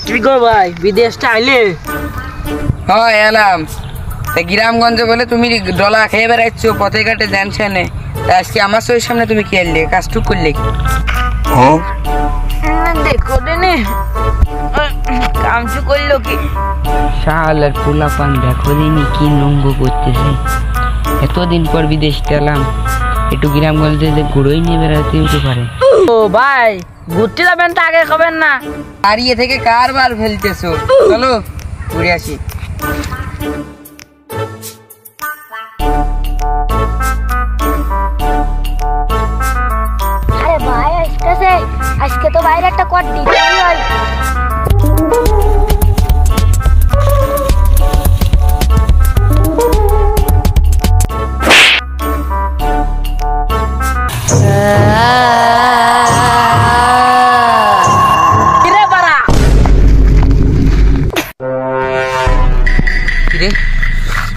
কি গো ভাই বিদেশটা আইলে? হ্যাঁ এলাম। তা গ্রামগঞ্জে বলে তুমি ডলা খেয়ে বেড়াচ্ছ পথে ঘাটে জানছেনে, তা আজকে আমার চোখের সামনে তুমি কি আনলে, কাজটুক করলে কি? দেখো দেনে কামচু করলো কি শালার পোলাপান দেখো দিনি কি নঙ্গ করতেছে। এতদিন পর বিদেশ গেলাম, একটু গ্রামগঞ্জে যে ঘুরোই নিয়ে বেড়াতে হতে পারে। ও ভাই ঘুরতে যাবেন তা আগে খাবেন না, দাঁড়িয়ে থেকে কারবার ফেলতেছো, চলো ঘুরে আসি। আরে ভাই আসতেছে, আজকে তো বাইরে একটা কট দিতেই হয়।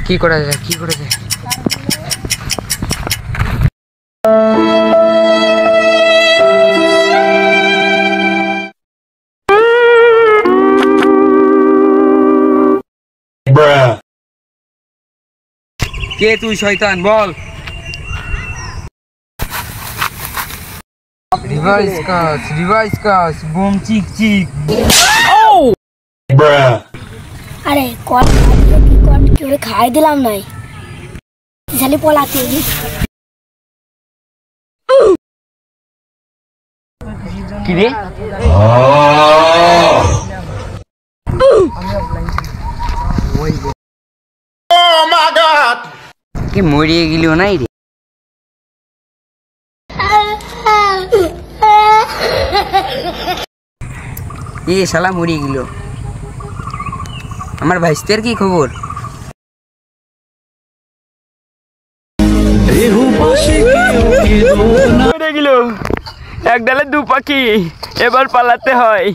কি করা যায়, কি করা যায়? কে তুই শয়তান, বল। রিভাইস কাজ বুম চিক চিক। আরে কট কেউ খাই দিলাম নাই, জানি পলাতে কি রে? কে মরিয়ে গেল নাই রে? এ শালা মরিয়ে গেল। আমার ভাইস্তের কি খবর? এক ডালে দু পাখি, এবার পালাতে হয়।